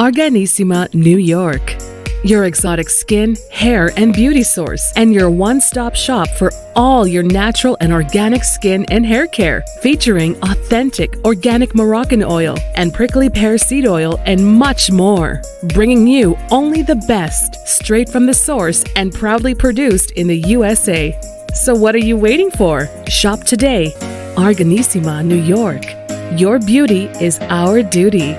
Arganissima, New York. Your exotic skin, hair, and beauty source, and your one-stop shop for all your natural and organic skin and hair care, featuring authentic organic Moroccan oil and prickly pear seed oil and much more. Bringing you only the best, straight from the source and proudly produced in the USA. So what are you waiting for? Shop today. Arganissima, New York. Your beauty is our duty.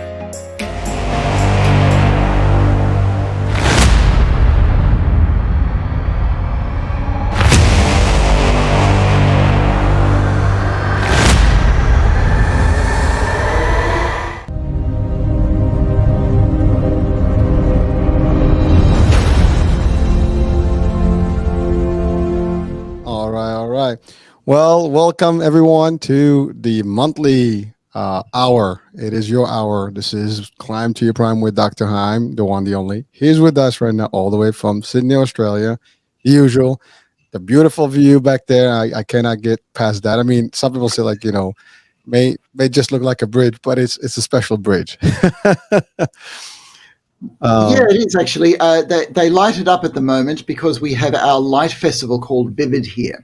Well, welcome everyone to the monthly hour. It is your hour. This is Climb to Your Prime with Dr. Heim, the one, the only. He's with us right now, all the way from Sydney, Australia. The usual, the beautiful view back there. I cannot get past that. I mean, some people say may just look like a bridge, but it's a special bridge. Yeah, it is actually. They light it up at the moment because we have our light festival called Vivid here.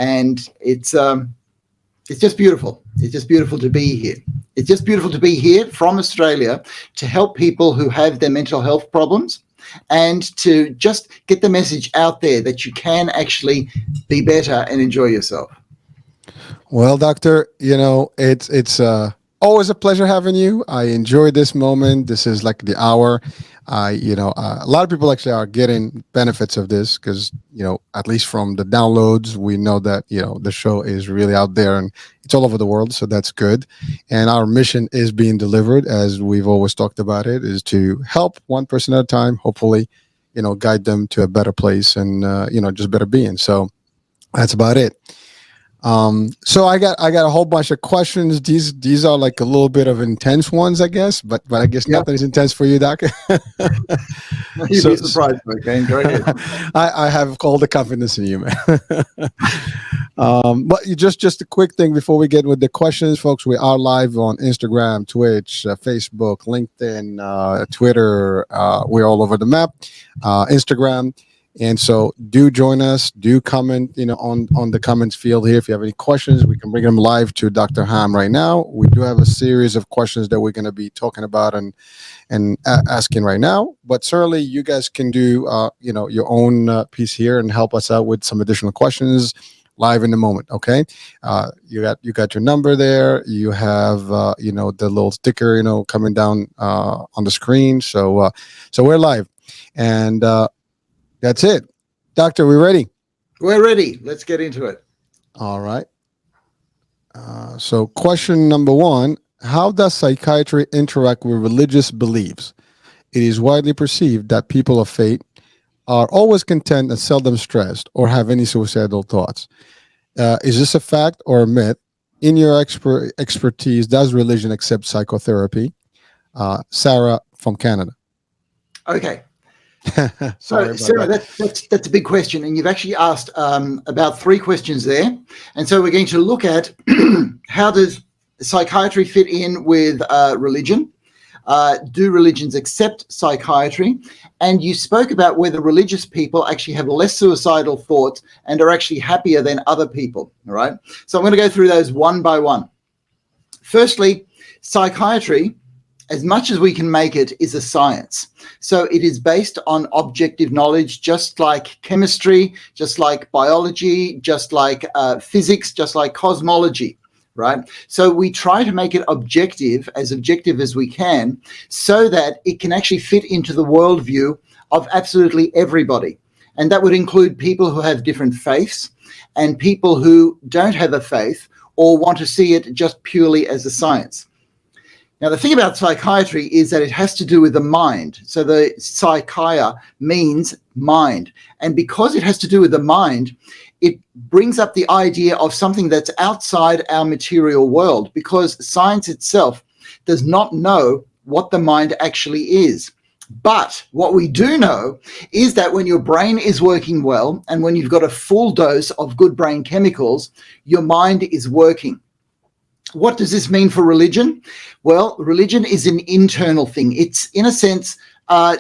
And it's just beautiful. It's just beautiful to be here. It's just beautiful to be here from Australia to help people who have their mental health problems and to just get the message out there that you can actually be better and enjoy yourself. Well, Doctor, it's always a pleasure having you. I enjoy this moment. This is like the hour. A lot of people actually are getting benefits of this because, at least from the downloads, we know that, the show is really out there and it's all over the world. So that's good. And our mission is being delivered, as we've always talked about it, is to help one person at a time, hopefully, guide them to a better place and, just better being. So that's about it. So I got a whole bunch of questions. These are like a little bit of intense ones, I guess, but I guess nothing is intense for you, Doc. You'd be surprised, okay? Go ahead. I have all the confidence in you, man. But just a quick thing before we get with the questions, folks. We are live on Instagram, Twitch, Facebook, LinkedIn, Twitter. We're all over the map. Instagram. And so do join us, do comment, on the comments field here. If you have any questions, we can bring them live to Dr. Heim right now. We do have a series of questions that we're going to be talking about and asking right now. But certainly you guys can do, your own piece here and help us out with some additional questions live in the moment. Okay. You got your number there. You have, the little sticker, coming down on the screen. So we're live. And, that's it. Doctor, we ready? We're ready. Let's get into it. All right. So question number one, how does psychiatry interact with religious beliefs? It is widely perceived that people of faith are always content and seldom stressed or have any suicidal thoughts. Is this a fact or a myth? In your expertise, does religion accept psychotherapy? Sarah from Canada. Okay. So, Sarah, that's a big question, and you've actually asked about three questions there. And so we're going to look at how does psychiatry fit in with religion? Do religions accept psychiatry? And you spoke about whether religious people actually have less suicidal thoughts and are actually happier than other people. All right. So I'm going to go through those one by one. Firstly, psychiatry, as much as we can make it, is a science. So it is based on objective knowledge, just like chemistry, just like biology, just like physics, just like cosmology, right? So we try to make it objective as we can, so that it can actually fit into the worldview of absolutely everybody. And that would include people who have different faiths and people who don't have a faith or want to see it just purely as a science. Now, the thing about psychiatry is that it has to do with the mind. So the psychia means mind. And because it has to do with the mind, it brings up the idea of something that's outside our material world, because science itself does not know what the mind actually is. But what we do know is that when your brain is working well and when you've got a full dose of good brain chemicals, your mind is working. what does this mean for religion? Well, religion is an internal thing. It's, in a sense,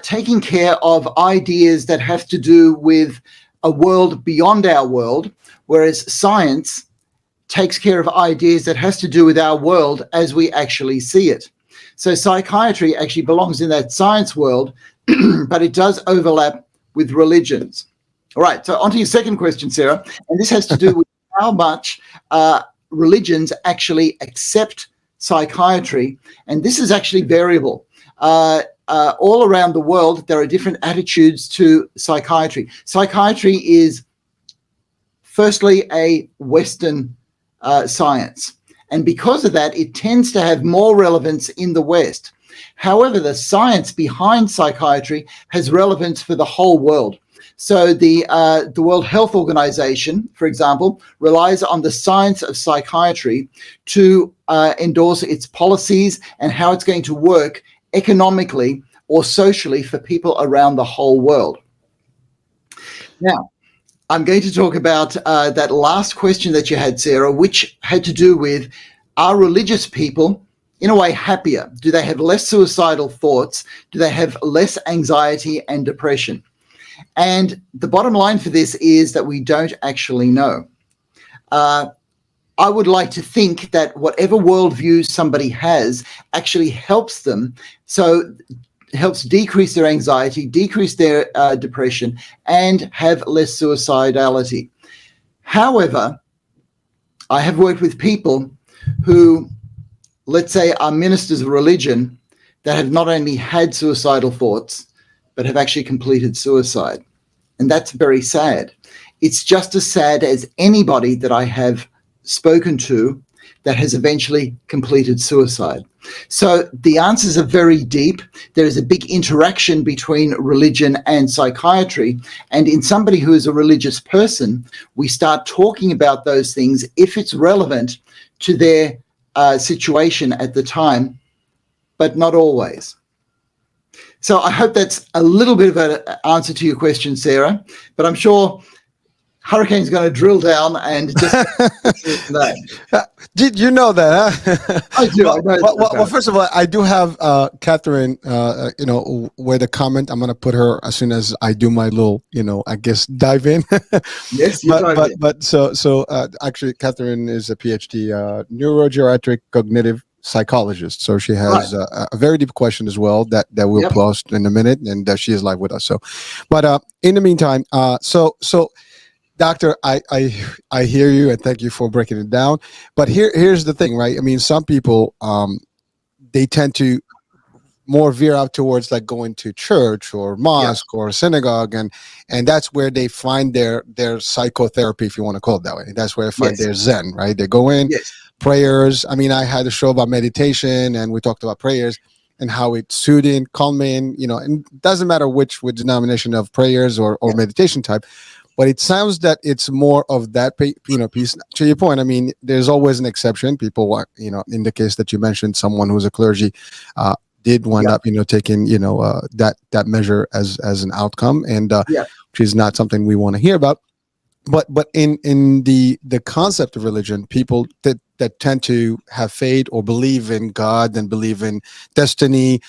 taking care of ideas that have to do with a world beyond our world, whereas science takes care of ideas that has to do with our world as we actually see it. So psychiatry actually belongs in that science world, but it does overlap with religions. All right, so on to your second question, Sarah, and this has to do with how much religions actually accept psychiatry, and this is actually variable. All around the world, there are different attitudes to psychiatry. Psychiatry is, firstly, a Western science, and because of that, it tends to have more relevance in the West. However, the science behind psychiatry has relevance for the whole world. So the World Health Organization, for example, relies on the science of psychiatry to endorse its policies and how it's going to work economically or socially for people around the whole world. Now, I'm going to talk about that last question that you had, Sarah, which had to do with, are religious people in a way happier? Do they have less suicidal thoughts? Do they have less anxiety and depression? And the bottom line for this is that we don't actually know. I would like to think that whatever worldview somebody has actually helps them, so helps decrease their anxiety, decrease their depression, and have less suicidality. However, I have worked with people who, let's say, are ministers of religion that have not only had suicidal thoughts, but have actually completed suicide. And that's very sad. It's just as sad as anybody that I have spoken to that has eventually completed suicide. So the answers are very deep. There is a big interaction between religion and psychiatry. And in somebody who is a religious person, we start talking about those things if it's relevant to their situation at the time, but not always. So I hope that's a little bit of an answer to your question, Sarah, but I'm sure Hurricane's going to drill down and just Did you know that? Huh? I do. Well, first of all, I do have Catherine, with a comment. I'm going to put her as soon as I do my little, I guess, dive in. Yes, so actually, Catherine is a PhD neurogeriatric cognitive psychologist, so she has a very deep question as well that we'll post in a minute, and she is live with us. So, but in the meantime, so Doctor, I hear you, and thank you for breaking it down. But here's the thing, right? I mean, some people they tend to more veer out towards like going to church or mosque or synagogue, and that's where they find their psychotherapy, if you want to call it that way. That's where they find their Zen, right? They go in, prayers. I mean, I had a show about meditation, and we talked about prayers and how it's soothing, calming, and it doesn't matter which denomination of prayers or meditation type. But it sounds that it's more of that, piece. To your point, I mean, there's always an exception. People, in the case that you mentioned, someone who's a clergy did wind up, taking, that measure as an outcome, and which is not something we want to hear about. But in the concept of religion, people that tend to have faith or believe in God and believe in destiny,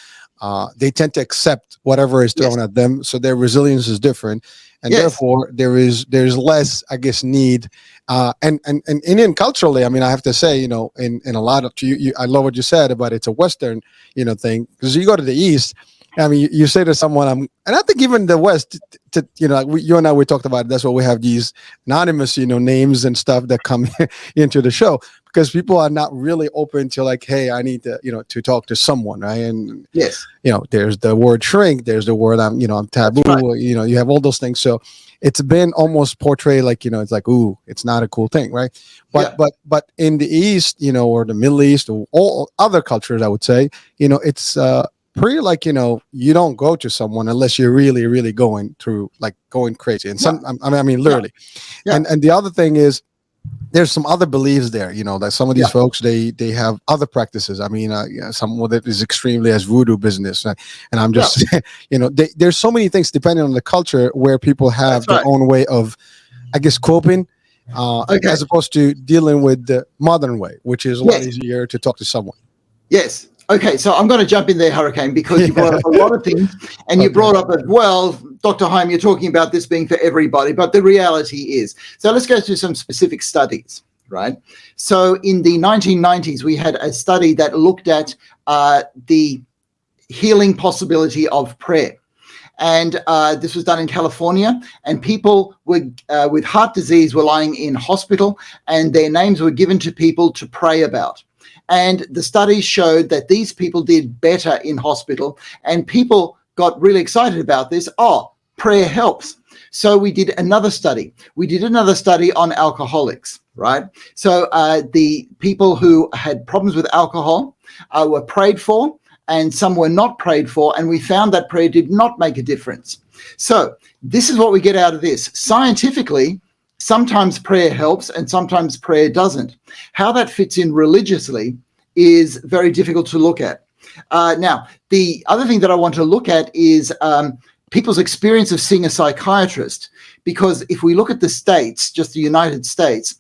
they tend to accept whatever is thrown at them. So their resilience is different. And therefore, there's less, I guess, need. And Indian culturally, I mean, I have to say, in a lot of I love what you said about it's a Western, thing, because you go to the East. I mean, you say to someone, and I think even the West, like you and I, we talked about it. That's why we have these anonymous, names and stuff that come into the show, because people are not really open to like, hey, I need to, to talk to someone, right? And there's the word shrink, there's the word I'm taboo, right. You have all those things. So it's been almost portrayed like, it's like, ooh, it's not a cool thing, right? But in the East, or the Middle East, or all other cultures, I would say, it's pretty like, you don't go to someone unless you're really, really going through, like going crazy. And I mean, literally. And the other thing is, there's some other beliefs there, that some of these folks, they have other practices. I mean, some of it is extremely as voodoo business. And I'm just, there's so many things depending on the culture where people have their own way of, I guess, coping. Okay. as opposed to dealing with the modern way, which is a lot easier to talk to someone. Yes. Okay, so I'm going to jump in there, Hurricane, because you brought up a lot of things, and you brought up, well, Dr. Heim, you're talking about this being for everybody, but the reality is. So let's go through some specific studies, right? So in the 1990s, we had a study that looked at the healing possibility of prayer. And this was done in California, and people with heart disease were lying in hospital, and their names were given to people to pray about. And the studies showed that these people did better in hospital, and people got really excited about this. Oh, prayer helps. So we did another study. We did another study on alcoholics, right? So the people who had problems with alcohol were prayed for, and some were not prayed for, and we found that prayer did not make a difference. So this is what we get out of this. Scientifically, sometimes prayer helps and sometimes prayer doesn't. How that fits in religiously is very difficult to look at. Now, the other thing that I want to look at is people's experience of seeing a psychiatrist, because if we look at the States, just the United States,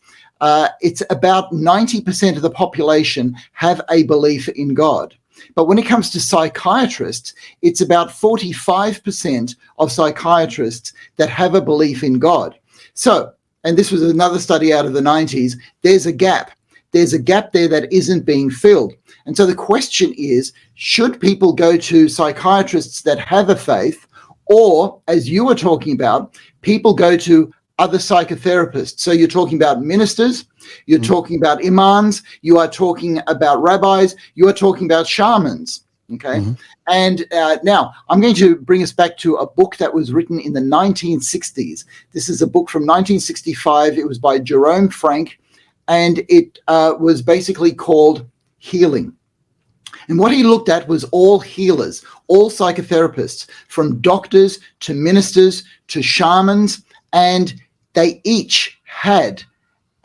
it's about 90% of the population have a belief in God. But when it comes to psychiatrists, it's about 45% of psychiatrists that have a belief in God. So, and this was another study out of the 90s, there's a gap. There's a gap there that isn't being filled. And so the question is, should people go to psychiatrists that have a faith, or, as you were talking about, people go to other psychotherapists? So you're talking about ministers, you're talking about imams, you are talking about rabbis, you are talking about shamans, okay? And now I'm going to bring us back to a book that was written in the 1960s. This is a book from 1965. It was by Jerome Frank, and it was basically called Healing. And what he looked at was all healers, all psychotherapists, from doctors to ministers to shamans, and they each had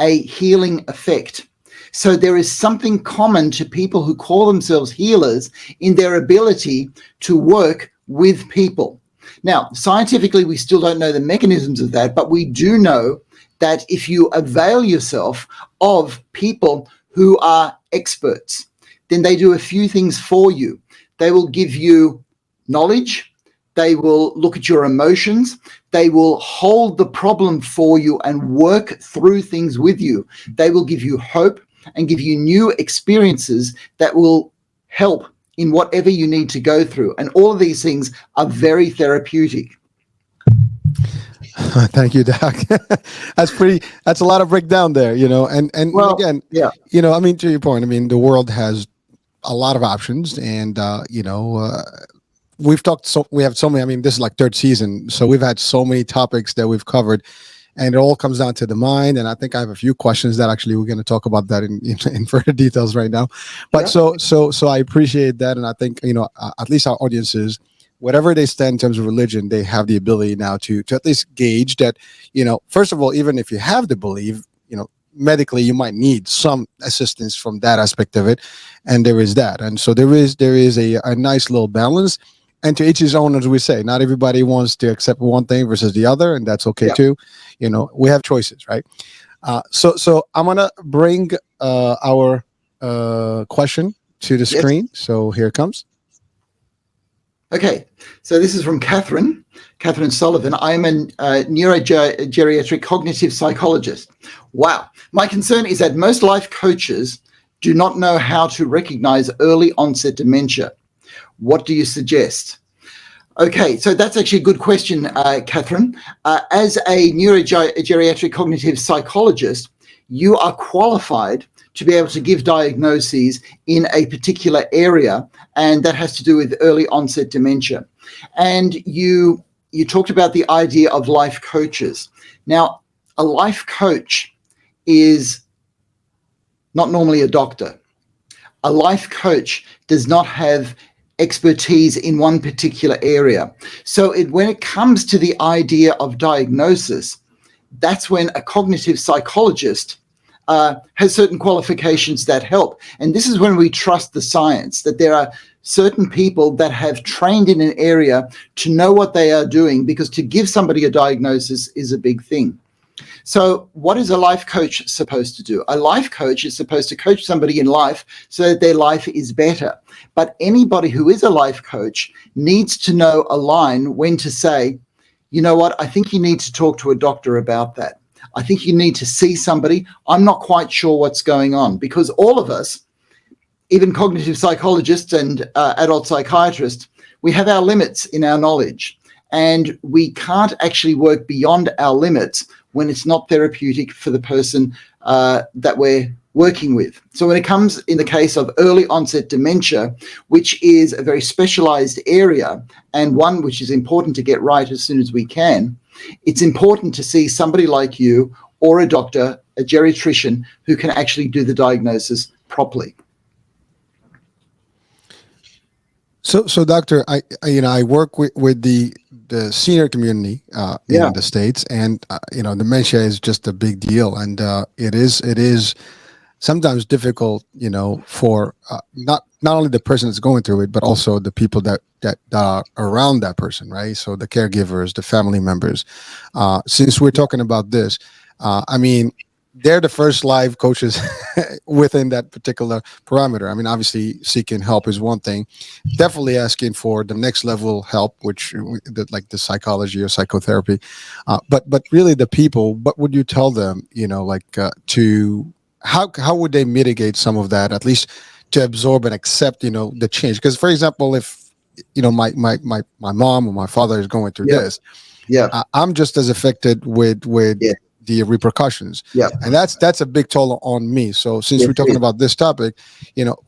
a healing effect. So there is something common to people who call themselves healers in their ability to work with people. Now, scientifically, we still don't know the mechanisms of that, but we do know that if you avail yourself of people who are experts, then they do a few things for you. They will give you knowledge. They will look at your emotions. They will hold the problem for you and work through things with you. They will give you hope and give you new experiences that will help in whatever you need to go through. And all of these things are very therapeutic. Thank you, Doc. That's a lot of breakdown there, and well, again, I mean, to your point, I mean, the world has a lot of options, and we have so many, I mean, this is like third season, so we've had so many topics that we've covered, and it all comes down to the mind. And I think I have a few questions that actually we're going to talk about that in further details right now. But so I appreciate that. And I think, at least our audiences, whatever they stand in terms of religion, they have the ability now to at least gauge that, first of all, even if you have the belief, medically you might need some assistance from that aspect of it. And there is that. And so there is a nice little balance. And to each his own, as we say, not everybody wants to accept one thing versus the other, and that's okay too. We have choices, right? So I'm gonna bring our question to the screen. So here it comes. Okay, so this is from Catherine Sullivan. I am a neurogeriatric cognitive psychologist. Wow. My concern is that most life coaches do not know how to recognize early onset dementia. What do you suggest? Okay, so that's actually a good question, Catherine. As a neurogeriatric cognitive psychologist, you are qualified to be able to give diagnoses in a particular area, and that has to do with early onset dementia. And you talked about the idea of life coaches. Now, a life coach is not normally a doctor. A life coach does not have expertise in one particular area. So when it comes to the idea of diagnosis, that's when a cognitive psychologist has certain qualifications that help. And this is when we trust the science, that there are certain people that have trained in an area to know what they are doing, because to give somebody a diagnosis is a big thing. So what is a life coach supposed to do? A life coach is supposed to coach somebody in life so that their life is better. But anybody who is a life coach needs to know a line when to say, you know what, I think you need to talk to a doctor about that. I think you need to see somebody. I'm not quite sure what's going on, because all of us, even cognitive psychologists and adult psychiatrists, we have our limits in our knowledge, and we can't actually work beyond our limits when it's not therapeutic for the person that we're working with. So when it comes in the case of early onset dementia, which is a very specialized area and one which is important to get right as soon as we can, it's important to see somebody like you or a doctor, a geriatrician, who can actually do the diagnosis properly. So doctor, I work with the senior community in the States, and dementia is just a big deal, and it is sometimes difficult, for not only the person that's going through it, but also the people that are around that person, right? So the caregivers, the family members. Since we're talking about this, they're the first live coaches within that particular parameter. Obviously, seeking help is one thing. Definitely asking for the next level help, which like the psychology or psychotherapy. But really, the people. What would you tell them? To how would they mitigate some of that, at least to absorb and accept, the change? Because, for example, if my mom or my father is going through this, I'm just as affected with the repercussions, and that's a big toll on me. So since we're talking about this topic,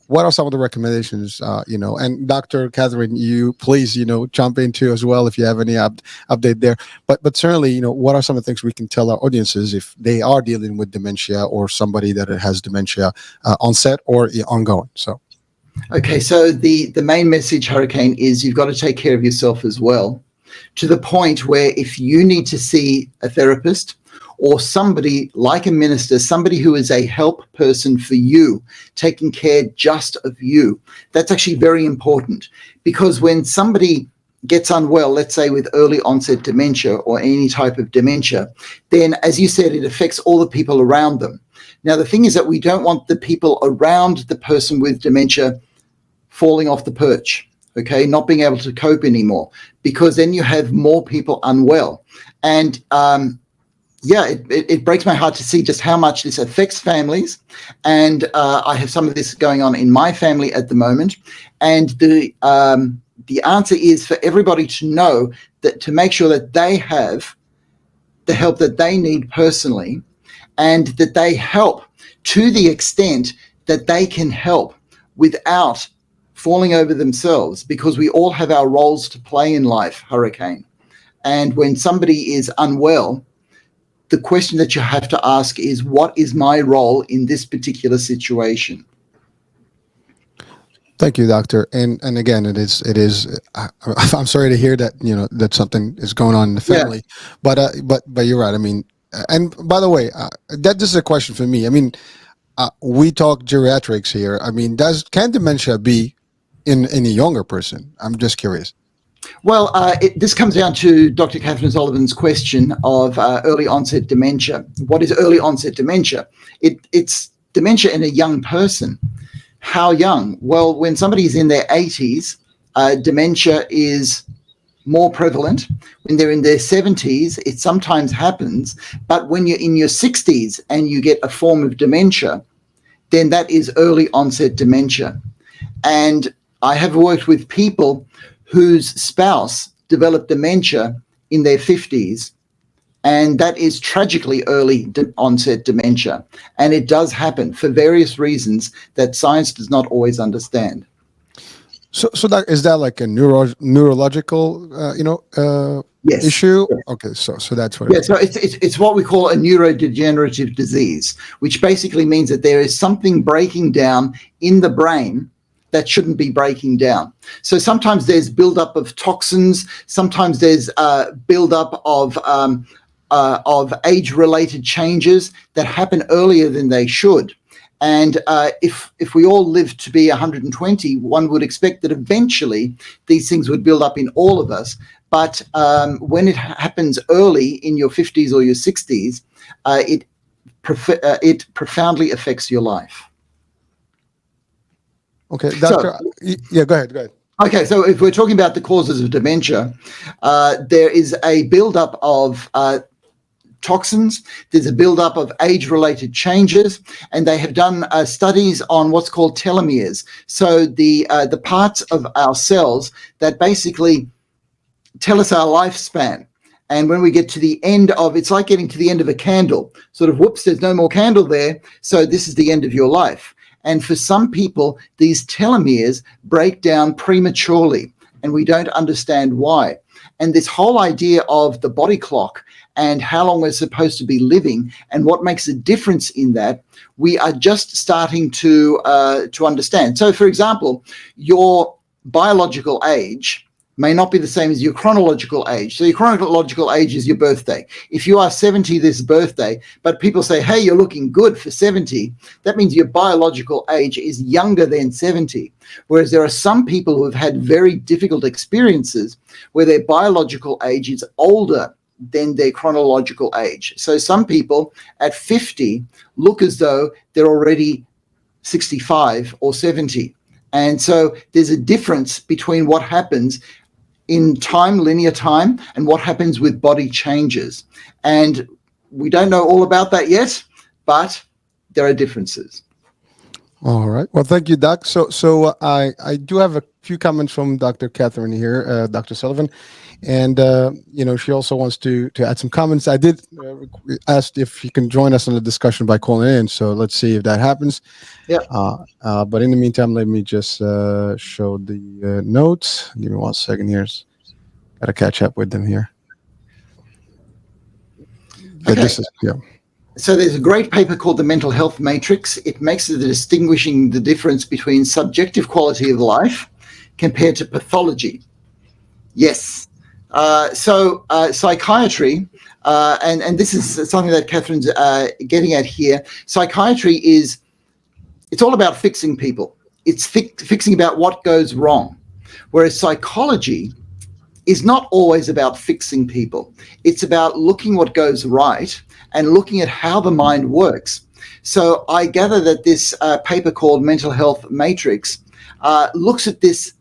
what are some of the recommendations? And Dr. Catherine, you please jump into as well if you have any update there. But certainly, what are some of the things we can tell our audiences if they are dealing with dementia or somebody that has dementia onset or ongoing? So. Okay, so the main message, Hurricane, is you've got to take care of yourself as well, to the point where if you need to see a therapist or somebody like a minister, somebody who is a help person for you, taking care just of you, that's actually very important. Because when somebody gets unwell, let's say with early onset dementia or any type of dementia, then, as you said, it affects all the people around them. Now, the thing is that we don't want the people around the person with dementia falling off the perch, okay, not being able to cope anymore, because then you have more people unwell. And it breaks my heart to see just how much this affects families. And I have some of this going on in my family at the moment. And the answer is for everybody to know that, to make sure that they have the help that they need personally, and that they help to the extent that they can help without falling over themselves, because we all have our roles to play in life, Hurricane. And when somebody is unwell, the question that you have to ask is, what is my role in this particular situation? Thank you, doctor. And again, it is. I'm sorry to hear that that something is going on in the family, but you're right. And by the way, this is a question for me. We talk geriatrics here. Can dementia be in a younger person? I'm just curious. Well, this comes down to Dr. Catherine Sullivan's question of early onset dementia. What is early onset dementia? It's dementia in a young person. How young? Well, when somebody's in their 80s, dementia is more prevalent. When they're in their 70s, it sometimes happens. But when you're in your 60s and you get a form of dementia, then that is early onset dementia. And I have worked with people whose spouse developed dementia in their 50s, and that is tragically early onset dementia. And it does happen for various reasons that science does not always understand. So is that like a neurological, yes. issue? Yes. Okay, so that's what. Yeah, so it's what we call a neurodegenerative disease, which basically means that there is something breaking down in the brain that shouldn't be breaking down. So sometimes there's buildup of toxins. Sometimes there's buildup of age-related changes that happen earlier than they should. And if we all live to be 120, one would expect that eventually these things would build up in all of us. But when it happens early in your 50s or your 60s, it profoundly affects your life. Okay, Doctor. Yeah, go ahead. Okay, so if we're talking about the causes of dementia, there is a buildup of toxins. There's a buildup of age-related changes, and they have done studies on what's called telomeres. So the parts of our cells that basically tell us our lifespan. And when we get to the end of, it's like getting to the end of a candle, sort of, whoops, there's no more candle there. So this is the end of your life. And for some people, these telomeres break down prematurely, and we don't understand why. And this whole idea of the body clock and how long we're supposed to be living and what makes a difference in that, we are just starting to understand. So, for example, your biological age may not be the same as your chronological age. So your chronological age is your birthday. If you are 70 this birthday, but people say, hey, you're looking good for 70, that means your biological age is younger than 70. Whereas there are some people who have had very difficult experiences where their biological age is older than their chronological age. So some people at 50 look as though they're already 65 or 70. And so there's a difference between what happens in time, linear time, and what happens with body changes. And we don't know all about that yet, but there are differences. All right. Well, thank you, Doc. So I do have a few comments from Dr. Catherine here, Dr. Sullivan, and she also wants to add some comments. I did ask if you can join us in the discussion by calling in. So let's see if that happens. Yeah. But in the meantime, let me just show the notes. Give me 1 second here. Got to catch up with them here. Okay. Yeah. So there's a great paper called the Mental Health Matrix. It makes the distinguishing the difference between subjective quality of life compared to pathology. Yes. So psychiatry, and this is something that Catherine's getting at here. Psychiatry it's all about fixing people. It's fixing about what goes wrong. Whereas psychology is not always about fixing people. It's about looking what goes right and looking at how the mind works. So I gather that this paper called Mental Health Matrix looks at this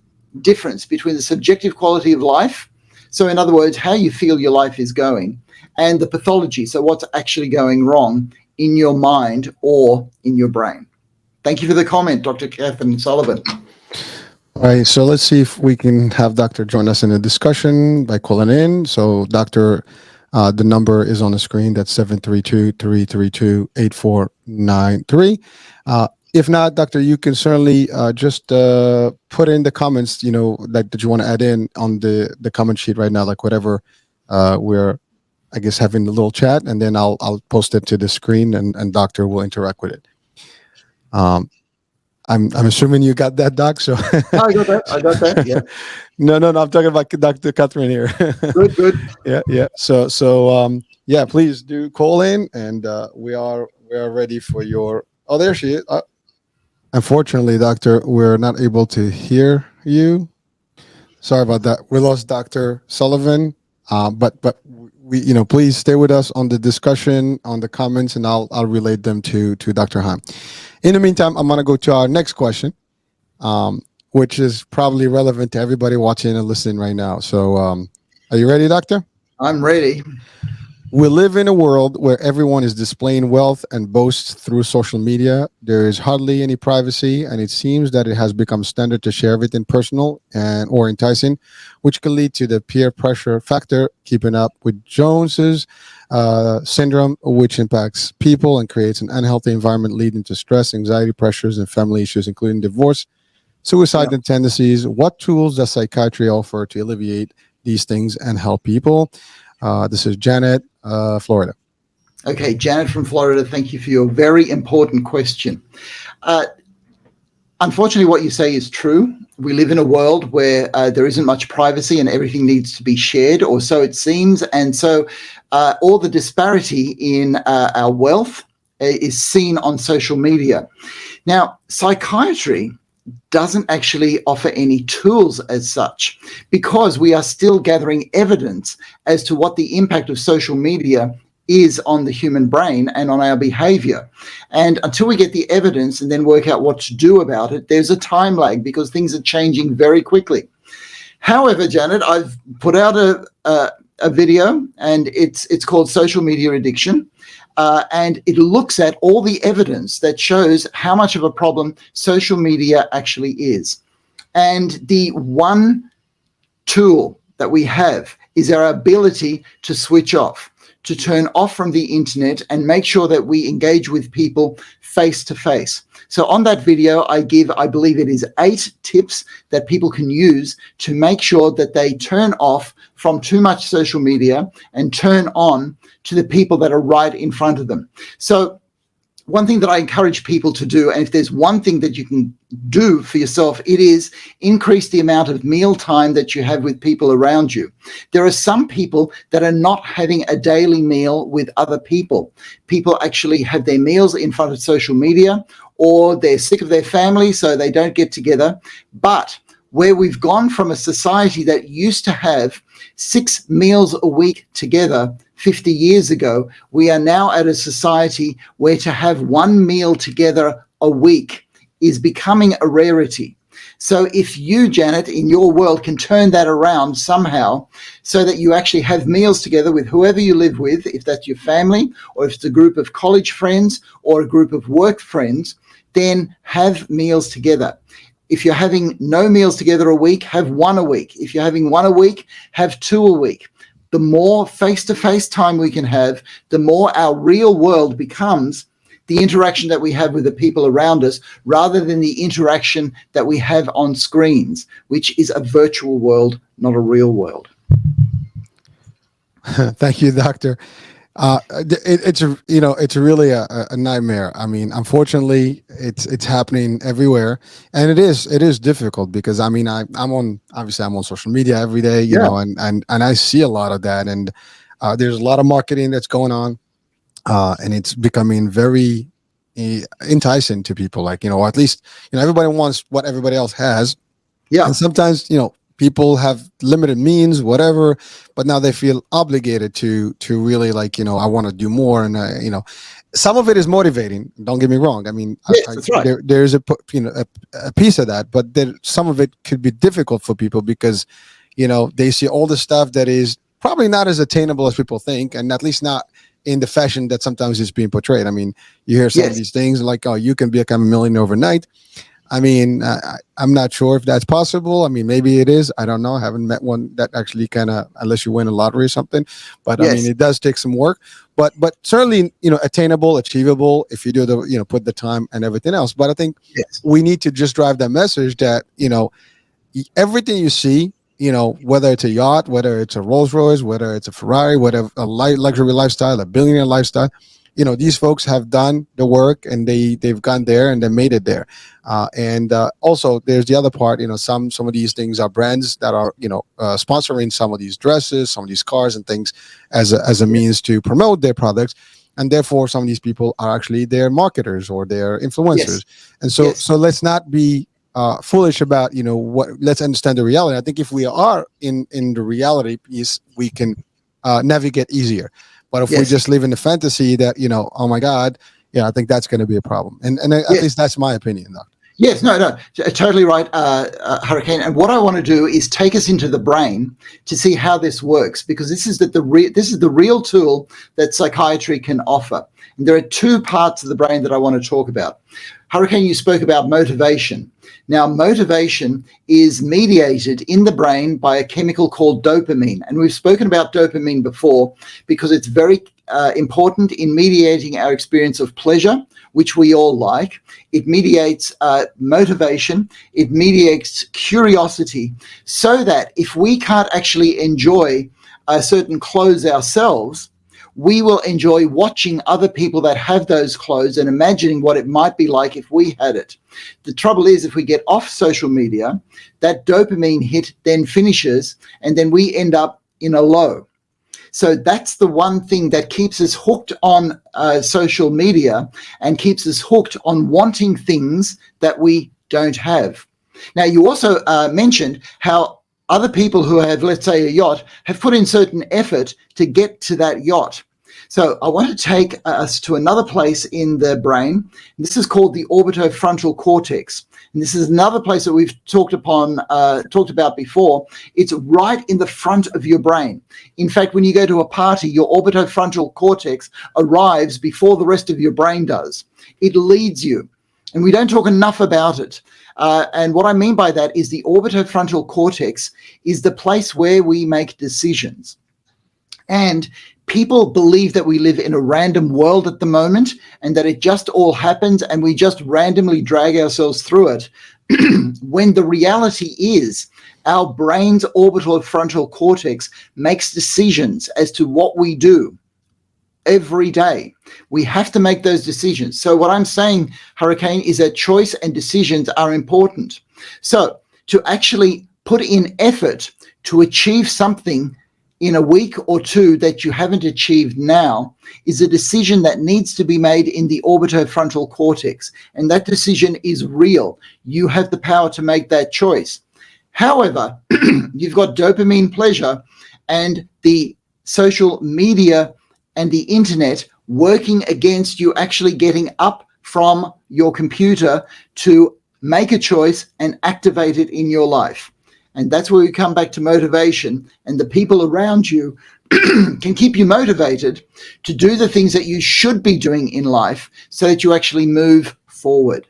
difference between the subjective quality of life, so in other words, how you feel your life is going, and the pathology, so what's actually going wrong in your mind or in your brain. Thank you for the comment, Dr. Catherine Sullivan. All right, so let's see if we can have Doctor join us in a discussion by calling in. So, Doctor, the number is on the screen. That's 732-332-8493. If not, Doctor, you can certainly just put in the comments, that you want to add in on the comment sheet right now, like whatever we're, I guess, having a little chat, and then I'll post it to the screen, and Doctor will interact with it. I'm assuming you got that, Doc. So I got that. Yeah. No. I'm talking about Dr. Catherine here. Good. Yeah. So yeah, please do call in, and we are ready for your. Oh, there she is. Unfortunately, Doctor, we're not able to hear you. Sorry about that. We lost Dr. Sullivan, but we please stay with us on the discussion, on the comments, and I'll relate them to Dr. Heim. In the meantime, I'm going to go to our next question, which is probably relevant to everybody watching and listening right now. So are you ready, Doctor? I'm ready. We live in a world where everyone is displaying wealth and boasts through social media. There is hardly any privacy, and it seems that it has become standard to share everything personal or enticing, which can lead to the peer pressure factor, keeping up with Jones's syndrome, which impacts people and creates an unhealthy environment leading to stress, anxiety, pressures, and family issues, including divorce, suicide, and tendencies. What tools does psychiatry offer to alleviate these things and help people? This is Janet, Florida. Okay, Janet from Florida, thank you for your very important question. Unfortunately, what you say is true. We live in a world where there isn't much privacy and everything needs to be shared, or so it seems. And so all the disparity in our wealth is seen on social media. Now, psychiatry doesn't actually offer any tools as such, because we are still gathering evidence as to what the impact of social media is on the human brain and on our behavior. And until we get the evidence and then work out what to do about it, there's a time lag because things are changing very quickly. However, Janet, I've put out a video, and it's called Social Media Addiction. And it looks at all the evidence that shows how much of a problem social media actually is. And the one tool that we have is our ability to switch off, to turn off from the internet and make sure that we engage with people face to face. So on that video, I give, I believe it is 8 tips that people can use to make sure that they turn off from too much social media and turn on to the people that are right in front of them. So one thing that I encourage people to do, and if there's one thing that you can do for yourself, it is increase the amount of meal time that you have with people around you. There are some people that are not having a daily meal with other people. People actually have their meals in front of social media, or they're sick of their family, so they don't get together. But where we've gone from a society that used to have 6 meals a week together 50 years ago, we are now at a society where to have 1 meal together a week is becoming a rarity. So if you, Janet, in your world can turn that around somehow so that you actually have meals together with whoever you live with, if that's your family or if it's a group of college friends or a group of work friends, then have meals together. If you're having no meals together a week, have 1 a week. If you're having 1 a week, have 2 a week. The more face-to-face time we can have, the more our real world becomes the interaction that we have with the people around us, rather than the interaction that we have on screens, which is a virtual world, not a real world. Thank you, Doctor. It's really a nightmare. I mean, unfortunately, it's happening everywhere, and it is difficult because I mean, I'm on social media every day, you know, and I see a lot of that, and there's a lot of marketing that's going on, and it's becoming very enticing to people. Like, you know, or at least, you know, everybody wants what everybody else has. Yeah. And sometimes, you know, people have limited means, whatever, but now they feel obligated to really, like, you know, I want to do more. And, you know, some of it is motivating. Don't get me wrong. I mean, yes, that's right. There's a piece of that, but then some of it could be difficult for people because, you know, they see all the stuff that is probably not as attainable as people think, and at least not in the fashion that sometimes is being portrayed. I mean, you hear some of these things like, oh, you can become a millionaire overnight. I mean, I'm not sure if that's possible. I mean, maybe it is. I don't know. I haven't met one that actually kind of, unless you win a lottery or something. But I mean, it does take some work. But certainly, you know, attainable, achievable if you do the, you know, put the time and everything else. But I think we need to just drive that message that, you know, everything you see, you know, whether it's a yacht, whether it's a Rolls Royce, whether it's a Ferrari, whatever, a luxury lifestyle, a billionaire lifestyle, you know, these folks have done the work and they've gone there and they made it there. And also there's the other part, you know, some of these things are brands that are, you know, sponsoring some of these dresses, some of these cars and things as a means to promote their products. And therefore some of these people are actually their marketers or their influencers. And so let's not be foolish about, you know, let's understand the reality. I think if we are in the reality piece, we can navigate easier. But if we just live in the fantasy that, you know, oh my God, yeah, I think that's going to be a problem. And at least that's my opinion, Doctor. Yes, no, totally right, Hurricane. And what I want to do is take us into the brain to see how this works, because this is the real tool that psychiatry can offer. And there are 2 parts of the brain that I want to talk about. Hurricane, you spoke about motivation. Now, motivation is mediated in the brain by a chemical called dopamine. And we've spoken about dopamine before because it's very important in mediating our experience of pleasure, which we all like. It mediates motivation. It mediates curiosity, so that if we can't actually enjoy certain clothes ourselves, we will enjoy watching other people that have those clothes and imagining what it might be like if we had it. The trouble is, if we get off social media, that dopamine hit then finishes, and then we end up in a low. So that's the one thing that keeps us hooked on social media and keeps us hooked on wanting things that we don't have. Now, you also mentioned how other people who have, let's say, a yacht have put in certain effort to get to that yacht. So I want to take us to another place in the brain. This is called the orbitofrontal cortex. And this is another place that we've talked about before. It's right in the front of your brain. In fact, when you go to a party, your orbitofrontal cortex arrives before the rest of your brain does. It leads you. And we don't talk enough about it. And what I mean by that is the orbitofrontal cortex is the place where we make decisions. And people believe that we live in a random world at the moment and that it just all happens and we just randomly drag ourselves through it. When the reality is our brain's orbitofrontal cortex makes decisions as to what we do every day. We have to make those decisions. So what I'm saying, Hurricane, is that choice and decisions are important. So to actually put in effort to achieve something in a week or two that you haven't achieved now is a decision that needs to be made in the orbitofrontal cortex. And that decision is real. You have the power to make that choice. However, you've got dopamine pleasure and the social media and the internet working against you actually getting up from your computer to make a choice and activate it in your life. And that's where we come back to motivation, and the people around you can keep you motivated to do the things that you should be doing in life so that you actually move forward.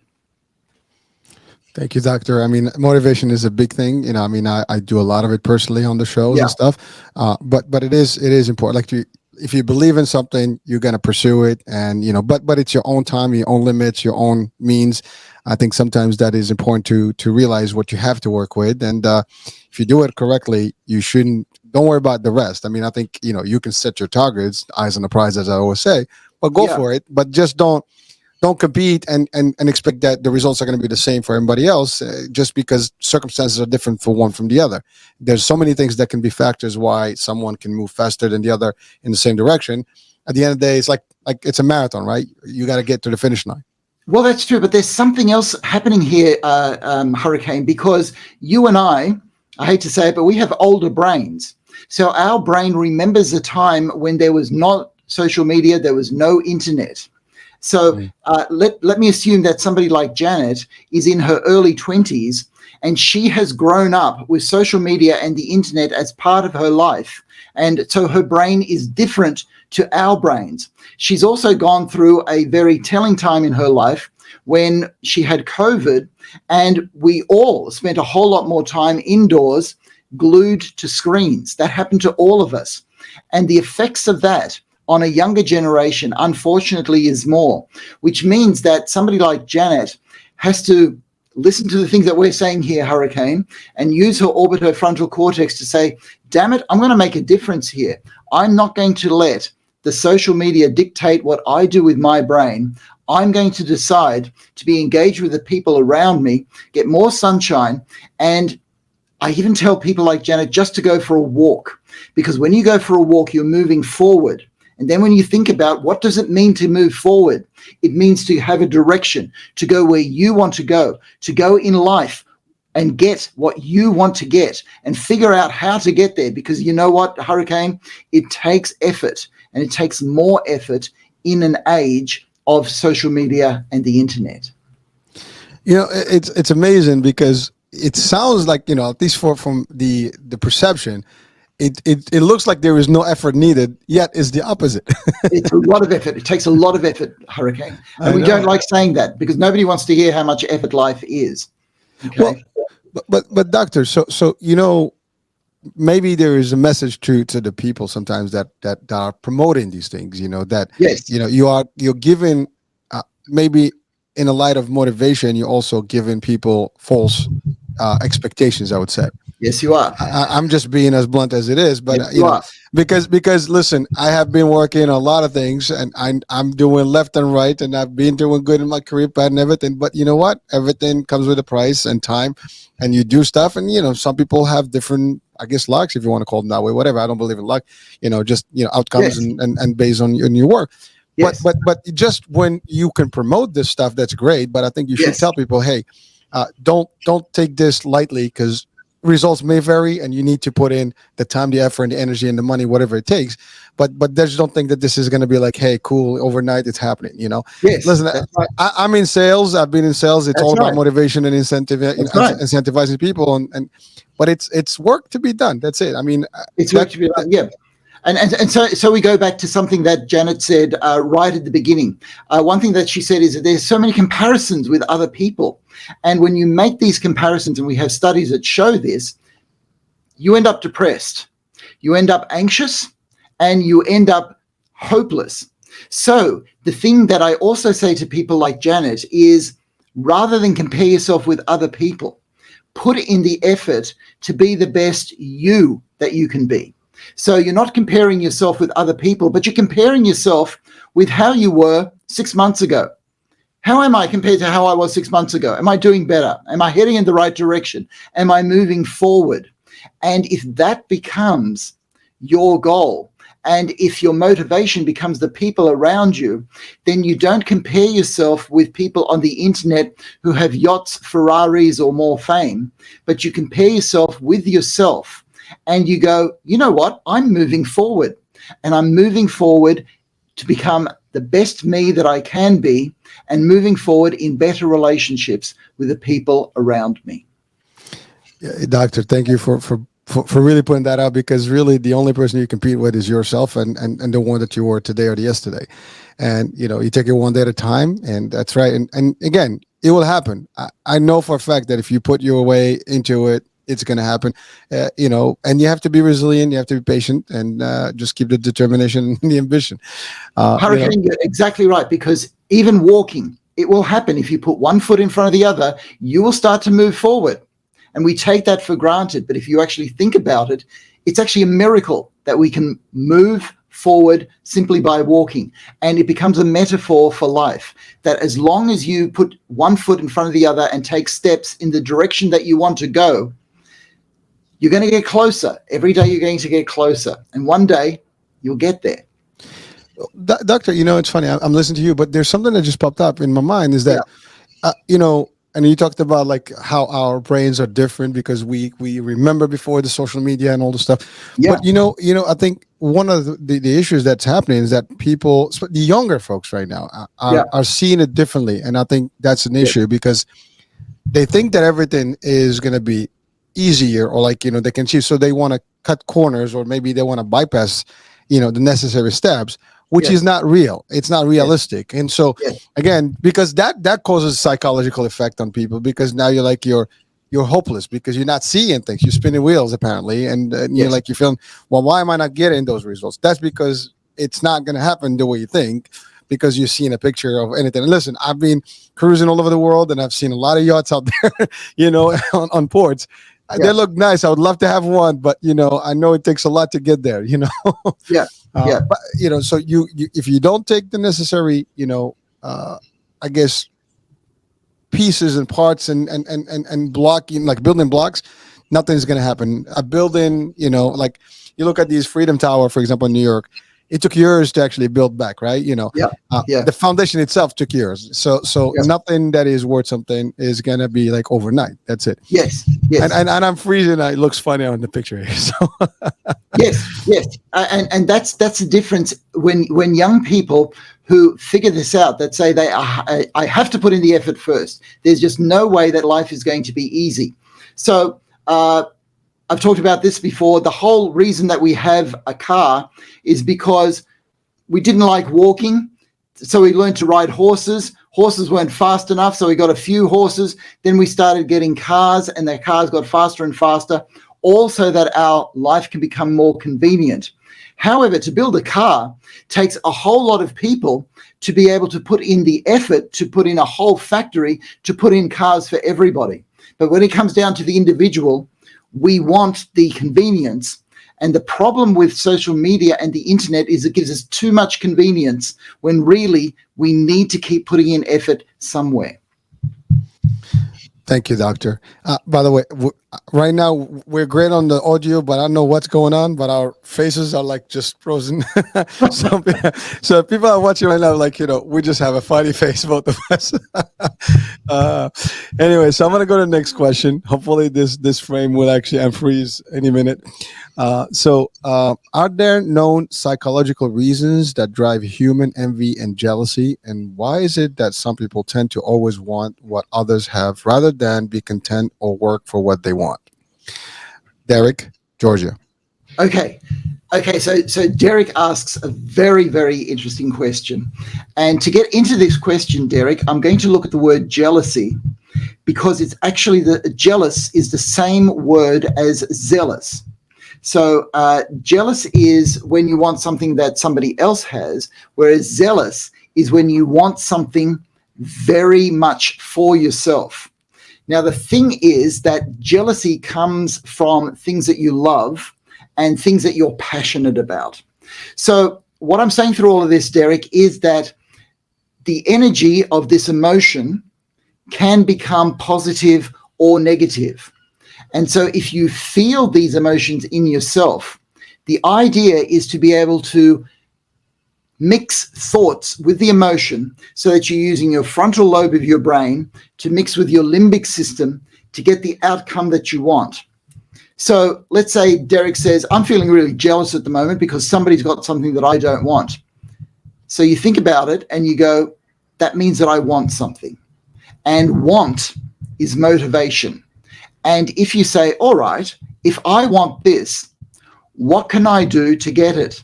Thank you, Doctor. I mean, motivation is a big thing. You know, I mean, I do a lot of it personally on the shows and stuff. But it is important. Like if you believe in something, you're going to pursue it, and but it's your own time, your own limits, your own means. I think sometimes that is important to realize what you have to work with, and if you do it correctly, don't worry about the rest. I mean, I think you can set your targets, eyes on the prize, as I always say, but go for it. But just don't compete and expect that the results are going to be the same for everybody else, just because circumstances are different for one from the other. There's so many things that can be factors why someone can move faster than the other in the same direction. At the end of the day, it's like it's a marathon, right? You got to get to the finish line. Well, that's true, but there's something else happening here, Hurricane, because you and I hate to say it, but we have older brains. So our brain remembers a time when there was not social media, there was no internet. So let me assume that somebody like Janet is in her early 20s and she has grown up with social media and the internet as part of her life. And so her brain is different to our brains. She's also gone through a very telling time in her life when she had COVID, and we all spent a whole lot more time indoors glued to screens. That happened to all of us. And the effects of that on a younger generation, unfortunately, is more, which means that somebody like Janet has to listen to the things that we're saying here, Hurricane, and use her orbitofrontal cortex to say, damn it, I'm going to make a difference here. I'm not going to let the social media dictate what I do with my brain. I'm going to decide to be engaged with the people around me, get more sunshine, and I even tell people like Janet just to go for a walk, because when you go for a walk, you're moving forward. And then when you think about what does it mean to move forward, it means to have a direction, to go where you want to go in life and get what you want to get and figure out how to get there. Because you know what, Hurricane, it takes effort, and it takes more effort in an age of social media and the internet. It's amazing because it sounds like, at least from the perception, it looks like there is no effort needed, yet it's the opposite. It's a lot of effort. It takes a lot of effort, Hurricane. And we don't like saying that because nobody wants to hear how much effort life is. Okay. Well, but doctor, so maybe there is a message to the people sometimes that are promoting these things, that yes. You're giving maybe in a light of motivation, you're also giving people false expectations, I would say. Yes, you are. I'm just being as blunt as it is, but yes, because listen, I have been working on a lot of things, and I'm doing left and right, and I've been doing good in my career path and everything. But you know what? Everything comes with a price and time, and you do stuff, and some people have different, I guess, lucks, if you want to call them that way. Whatever. I don't believe in luck. Just outcomes yes. and based on your work. Yes. But just when you can promote this stuff, that's great. But I think you should yes. tell people, hey, don't take this lightly, because results may vary, and you need to put in the time, the effort, and the energy, and the money, whatever it takes. But just don't think that this is going to be like, hey, cool, overnight it's happening. Yes, Listen, that's right. I'm in sales. I've been in sales. It's That's all about right. motivation and incentive, That's right. incentivizing people, but it's work to be done. That's it. I mean, It's work to be done. Yeah. And so we go back to something that Janet said right at the beginning. One thing that she said is that there's so many comparisons with other people. And when you make these comparisons, and we have studies that show this, you end up depressed, you end up anxious, and you end up hopeless. So the thing that I also say to people like Janet is, rather than compare yourself with other people, put in the effort to be the best you that you can be. So you're not comparing yourself with other people, but you're comparing yourself with how you were 6 months ago. How am I compared to how I was 6 months ago? Am I doing better? Am I heading in the right direction? Am I moving forward? And if that becomes your goal, and if your motivation becomes the people around you, then you don't compare yourself with people on the internet who have yachts, Ferraris, or more fame, but you compare yourself with yourself, and you go, you know what? I'm moving forward, and I'm moving forward to become the best me that I can be, and moving forward in better relationships with the people around me. Yeah, Doctor, thank you for really putting that out, because really the only person you compete with is yourself, and the one that you were today or yesterday. And you take it one day at a time, and that's right. And again, it will happen. I know for a fact that if you put your way into it, it's going to happen. And you have to be resilient, you have to be patient, and just keep the determination and the ambition. Hurricane, you're exactly right, because even walking, it will happen. If you put one foot in front of the other, you will start to move forward. And we take that for granted. But if you actually think about it, it's actually a miracle that we can move forward simply by walking. And it becomes a metaphor for life, that as long as you put one foot in front of the other and take steps in the direction that you want to go, you're going to get closer. Every day you're going to get closer. And one day you'll get there. Doctor, it's funny. I'm listening to you, but there's something that just popped up in my mind, is that, and you talked about like how our brains are different because we remember before the social media and all the stuff. Yeah. But I think one of the issues that's happening is that people, the younger folks right now, are seeing it differently, and I think that's an issue because they think that everything is going to be easier, or like they can achieve, so they want to cut corners, or maybe they want to bypass the necessary steps, which is not real. It's not realistic. And so again, because that causes psychological effect on people, because now you're hopeless because you're not seeing things. You're spinning wheels apparently. And you're feeling, well, why am I not getting those results? That's because it's not going to happen the way you think, because you've seen a picture of anything. And listen, I've been cruising all over the world, and I've seen a lot of yachts out there, on ports. They look nice. I would love to have one, but I know it takes a lot to get there. But so you if you don't take the necessary, I guess, pieces and parts and blocking, like building blocks, nothing's gonna happen. A building, like you look at these Freedom Tower, for example, in New York. It took years to actually build back, right? The foundation itself took years. So nothing that is worth something is gonna be like overnight. That's it. Yes. And I'm freezing. It looks funny on the picture here. So yes. And that's the difference when young people who figure this out, that say I have to put in the effort first. There's just no way that life is going to be easy. So I've talked about this before. The whole reason that we have a car is because we didn't like walking, so we learned to ride horses. Horses weren't fast enough, so we got a few horses. Then we started getting cars, and the cars got faster and faster, all so that our life can become more convenient. However, to build a car takes a whole lot of people to be able to put in the effort, to put in a whole factory, to put in cars for everybody. But when it comes down to the individual, we want the convenience. And the problem with social media and the internet is it gives us too much convenience when really we need to keep putting in effort somewhere. Thank you, Doctor. By the way, right now we're great on the audio, but I don't know what's going on. But our faces are like just frozen. so, so people are watching right now, like we just have a funny face, both of us. uh, anyway, so I'm gonna go to the next question. Hopefully, this frame will actually unfreeze any minute. Are there known psychological reasons that drive human envy and jealousy, and why is it that some people tend to always want what others have rather than be content or work for what they want? Derek, Georgia. Okay. So Derek asks a very, very interesting question. And to get into this question, Derek, I'm going to look at the word jealousy, because it's actually jealous is the same word as zealous. So jealous is when you want something that somebody else has, whereas zealous is when you want something very much for yourself. Now, the thing is that jealousy comes from things that you love and things that you're passionate about. So what I'm saying through all of this, Derek, is that the energy of this emotion can become positive or negative. And so if you feel these emotions in yourself, the idea is to be able to mix thoughts with the emotion so that you're using your frontal lobe of your brain to mix with your limbic system to get the outcome that you want. So let's say Derek says, I'm feeling really jealous at the moment because somebody's got something that I don't want. So you think about it and you go, that means that I want something. And want is motivation. And if you say, all right, if I want this, what can I do to get it?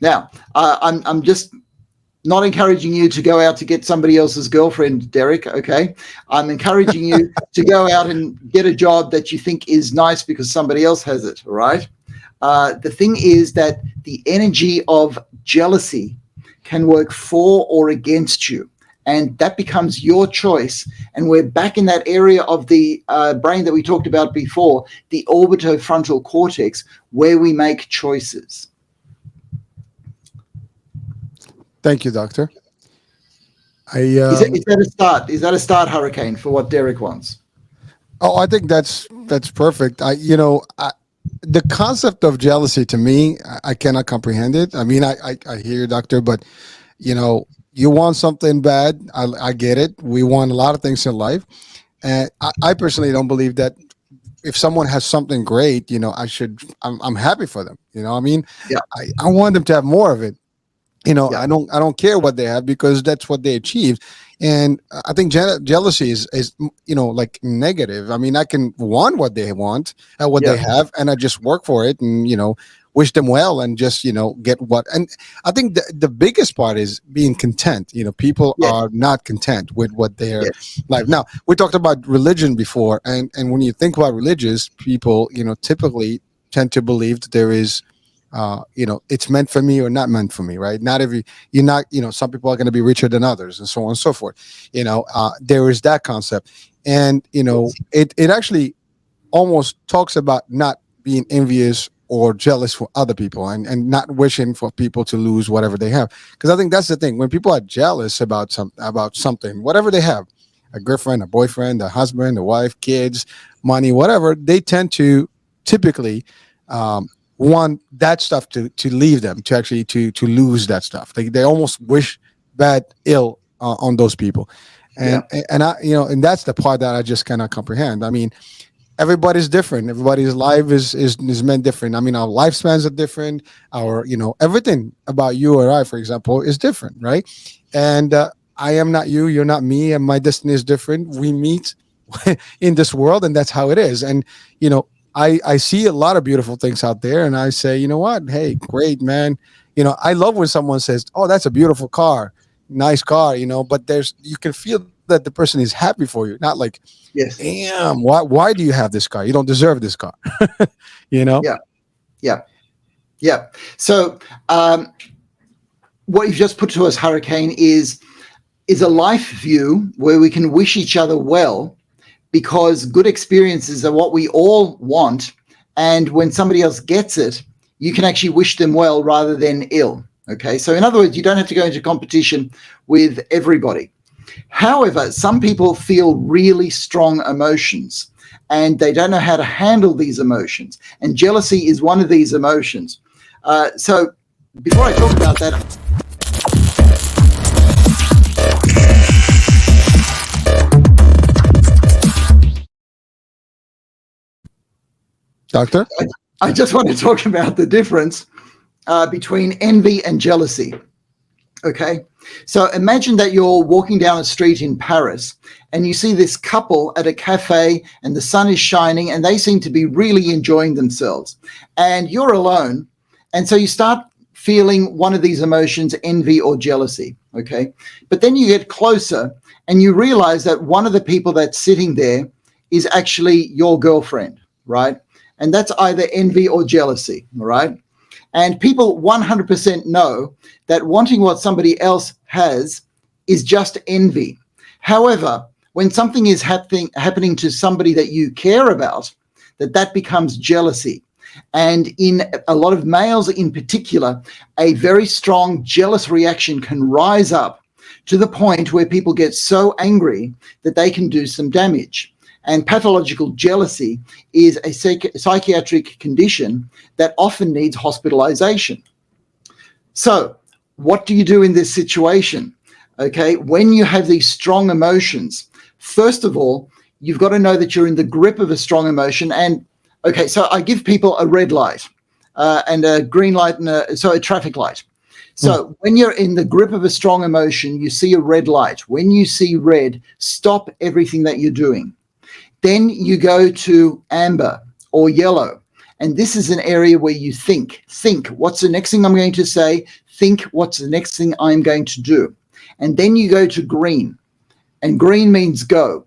Now, I'm just not encouraging you to go out to get somebody else's girlfriend, Derek, okay? I'm encouraging you to go out and get a job that you think is nice because somebody else has it, all right? The thing is that the energy of jealousy can work for or against you. And that becomes your choice. And we're back in that area of the brain that we talked about before, the orbitofrontal cortex, where we make choices. Thank you, Doctor. Is that a start? Is that a start, Hurricane, for what Derek wants? Oh, I think that's perfect. The concept of jealousy to me, I cannot comprehend it. I mean, I hear you, Doctor, but you want something bad. I get it. We want a lot of things in life. And I personally don't believe that if someone has something great, I'm happy for them. I mean, yeah. I want them to have more of it. Yeah. I don't care what they have because that's what they achieved. And I think jealousy is like negative. I mean, I can want what they want and what they have, and I just work for it and, wish them well and just, get what. And I think the biggest part is being content. People are not content with what they're life. Now, we talked about religion before. And when you think about religious people, typically tend to believe that there is, it's meant for me or not meant for me, right? Some people are going to be richer than others and so on and so forth. There is that concept. And, it actually almost talks about not being envious or jealous for other people and not wishing for people to lose whatever they have. Because I think that's the thing. When people are jealous about something, whatever they have, a girlfriend, a boyfriend, a husband, a wife, kids, money, whatever, they tend to typically want that stuff to leave them, to actually to lose that stuff. They almost wish ill on those people. And and that's the part that I just cannot comprehend. I mean, everybody's different. Everybody's life is meant different. I mean, our lifespans are different. Our everything about you or I, for example, is different, right? And I am not you, you're not me, and my destiny is different. We meet in this world, and that's how it is. And I see a lot of beautiful things out there, and I say, you know what? Hey, great, man. I love when someone says, "Oh, that's a beautiful car, nice car." But you can feel that the person is happy for you, not like, damn, why do you have this car? You don't deserve this car. Yeah. So what you've just put to us, Hurricane, is a life view where we can wish each other well, because good experiences are what we all want. And when somebody else gets it, you can actually wish them well rather than ill. Okay. So in other words, you don't have to go into competition with everybody. However, some people feel really strong emotions. and they don't know how to handle these emotions. And jealousy is one of these emotions. So before I talk about that, Doctor? I just want to talk about the difference between envy and jealousy. Okay, so imagine that you're walking down a street in Paris and you see this couple at a cafe and the sun is shining and they seem to be really enjoying themselves. And you're alone. And so you start feeling one of these emotions, envy or jealousy. Okay, but then you get closer and you realize that one of the people that's sitting there is actually your girlfriend, right? And that's either envy or jealousy, all right? And people 100% know that wanting what somebody else has is just envy. However, when something is happening to somebody that you care about, that becomes jealousy. And in a lot of males in particular, a very strong jealous reaction can rise up to the point where people get so angry that they can do some damage. And pathological jealousy is a psychiatric condition that often needs hospitalization. So what do you do in this situation? Okay, when you have these strong emotions, first of all, you've got to know that you're in the grip of a strong emotion. And okay, so I give people a red light and a green light and a traffic light. So when you're in the grip of a strong emotion, you see a red light. When you see red, stop everything that you're doing. Then you go to amber or yellow. And this is an area where you think, what's the next thing I'm going to say? Think, what's the next thing I'm going to do? And then you go to green. And green means go.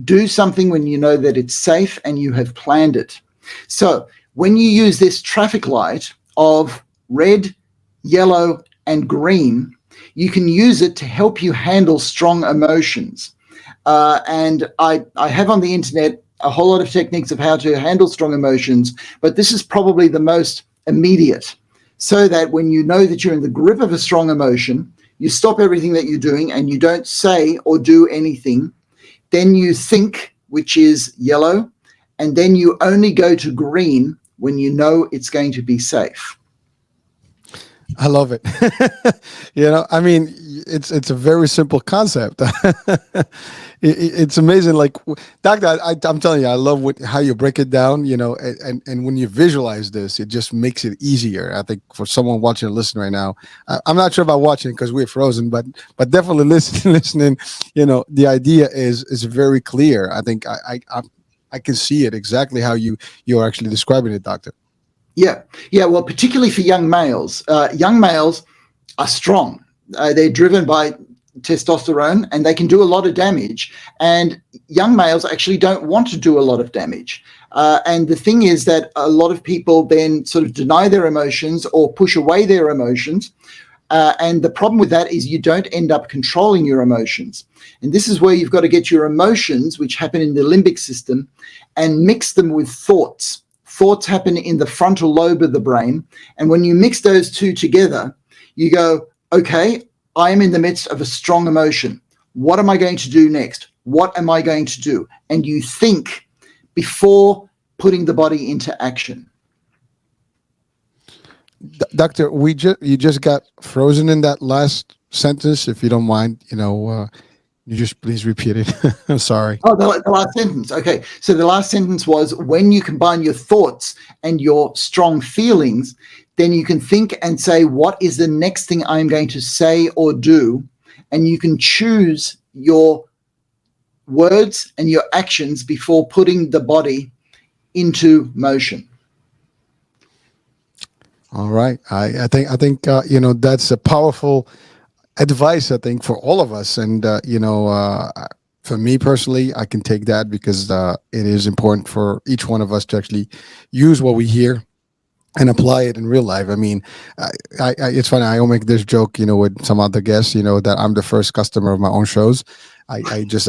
Do something when you know that it's safe and you have planned it. So when you use this traffic light of red, yellow, and green, you can use it to help you handle strong emotions. And I have on the internet a whole lot of techniques of how to handle strong emotions, but this is probably the most immediate, so that when you know that you're in the grip of a strong emotion, you stop everything that you're doing and you don't say or do anything. Then you think, which is yellow, and then you only go to green when you know it's going to be safe. I love it. I mean, it's a very simple concept. It's amazing. Like, Doctor, I'm telling you, I love how you break it down, and when you visualize this, it just makes it easier. I think for someone watching and listening right now, I'm not sure about watching because we're frozen, but definitely listening, the idea is very clear. I think I can see it exactly how you're actually describing it, Doctor. Yeah. Well, particularly for young males. Young males are strong. They're driven by testosterone and they can do a lot of damage. And young males actually don't want to do a lot of damage. And the thing is that a lot of people then sort of deny their emotions or push away their emotions. And the problem with that is you don't end up controlling your emotions. And this is where you've got to get your emotions, which happen in the limbic system, and mix them with thoughts. Thoughts happen in the frontal lobe of the brain. And when you mix those two together, you go, okay, I am in the midst of a strong emotion. What am I going to do next? What am I going to do? And you think before putting the body into action. Doctor, you just got frozen in that last sentence. If you don't mind, you just please repeat it. I'm sorry. Oh, the last sentence. Okay. So the last sentence was, when you combine your thoughts and your strong feelings, then you can think and say, what is the next thing I'm going to say or do? And you can choose your words and your actions before putting the body into motion. All right. I think that's a powerful advice, I think, for all of us. And, for me personally, I can take that because it is important for each one of us to actually use what we hear and apply it in real life. I mean, it's funny. I will make this joke, with some other guests, that I'm the first customer of my own shows. I just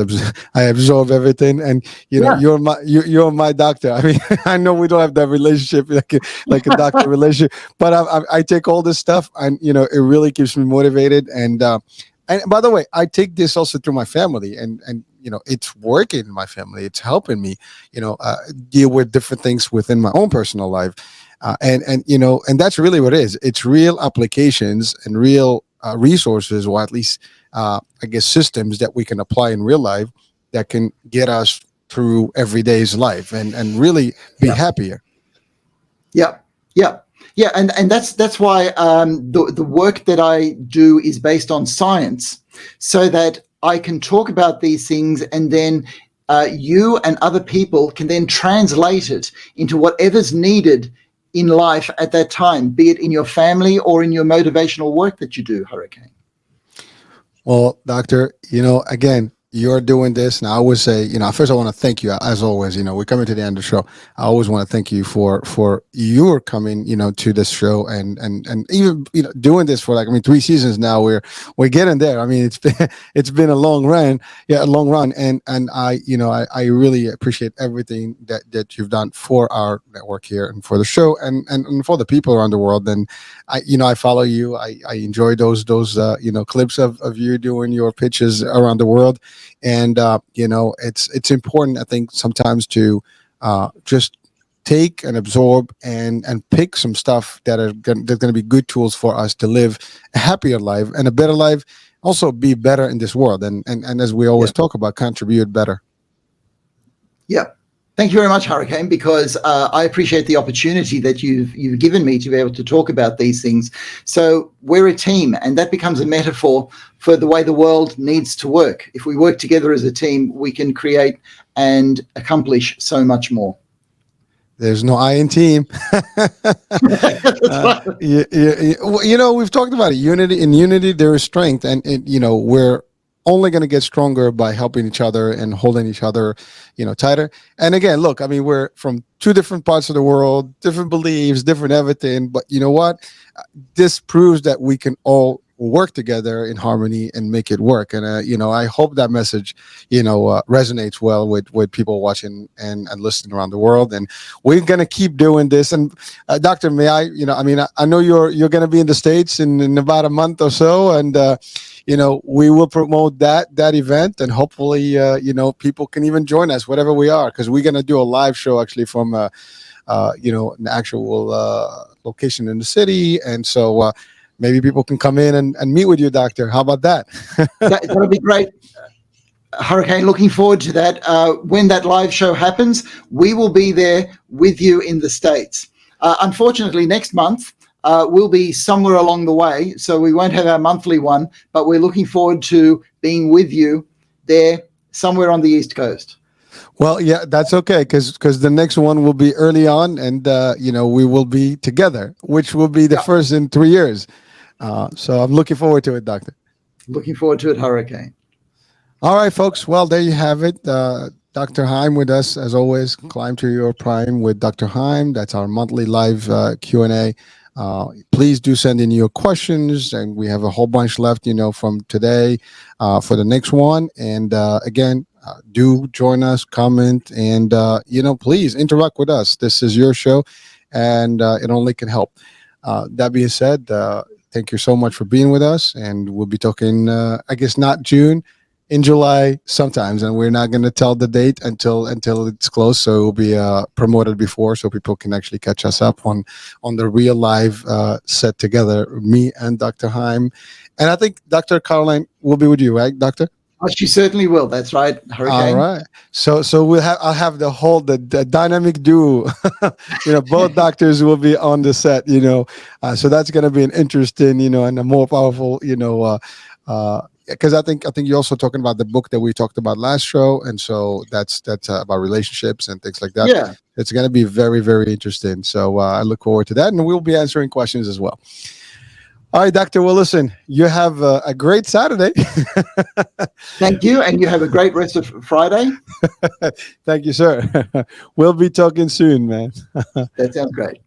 absorb everything, and you're my doctor. I mean, I know we don't have that relationship like a doctor relationship, but I take all this stuff, and it really keeps me motivated. And by the way, I take this also through my family, and it's working in my family. It's helping me, deal with different things within my own personal life. And that's really what it is. It's real applications and real resources, or at least, I guess, systems that we can apply in real life that can get us through everyday's life and really be happier. Yeah, yeah, yeah, and that's why the work that I do is based on science, so that I can talk about these things, and then you and other people can then translate it into whatever's needed in life at that time, be it in your family or in your motivational work that you do, Hurricane. Well, doctor, again, you're doing this, and I always say, first I want to thank you as always. We're coming to the end of the show. I always want to thank you for your coming, to this show, and even doing this for 3 seasons now. We're getting there. I mean, it's been a long run, and I really appreciate everything that you've done for our network here and for the show and for the people around the world. And I follow you. I enjoy those clips of you doing your pitches around the world. And it's important, I think, sometimes to just take and absorb and pick some stuff that's going to be good tools for us to live a happier life and a better life, also be better in this world, and as we always talk about, contribute better. Yeah. Thank you very much, Hurricane, because I appreciate the opportunity that you've given me to be able to talk about these things. So we're a team, and that becomes a metaphor for the way the world needs to work. If we work together as a team, we can create and accomplish so much more. There's no I in team. We've talked about it. In unity, there is strength, and we're only going to get stronger by helping each other and holding each other, tighter. And again, look, I mean, we're from 2 different parts of the world, different beliefs, different everything. But you know what? This proves that we can all work together in harmony and make it work. And, I hope that message, resonates well with people watching and listening around the world. And we're going to keep doing this. And Doctor, may I, I know you're going to be in the States in about a month or so. And, we will promote that event, and hopefully, people can even join us, whatever we are, because we're going to do a live show actually from, an actual location in the city. And so maybe people can come in and meet with you, Doctor. How about that? That'll be great. Hurricane, looking forward to that. When that live show happens, we will be there with you in the States. Unfortunately, next month, we'll be somewhere along the way, so we won't have our monthly one, but we're looking forward to being with you there somewhere on the East Coast. Well, yeah, that's okay, because the next one will be early on, and we will be together, which will be the first in 3 years. So I'm looking forward to it, Doctor. Looking forward to it, Hurricane. All right, folks. Well, there you have it. Dr. Heim with us, as always. Climb to Your Prime with Dr. Heim. That's our monthly live Q&A. Please do send in your questions, and we have a whole bunch left, from today for the next one. And again, do join us, comment, and please interact with us. This is your show, and it only can help. That being said, thank you so much for being with us, and we'll be talking, I guess not June, in July sometimes, and we're not going to tell the date until it's close, so it will be promoted before, so people can actually catch us up on the real live set together, me and Dr. Heim. And I think Dr. Caroline will be with you, right, Doctor? Oh, she certainly will. That's right, Hurricane. All right. So I'll have the dynamic duo. Both doctors will be on the set. So that's going to be an interesting, and a more powerful, because I think you're also talking about the book that we talked about last show, and so that's about relationships and things like that. Yeah, it's going to be very, very interesting. So I look forward to that, and we'll be answering questions as well. All right, Doctor. Well, listen, you have a great Saturday. Thank you, and you have a great rest of Friday. Thank you, sir. We'll be talking soon, man. That sounds great.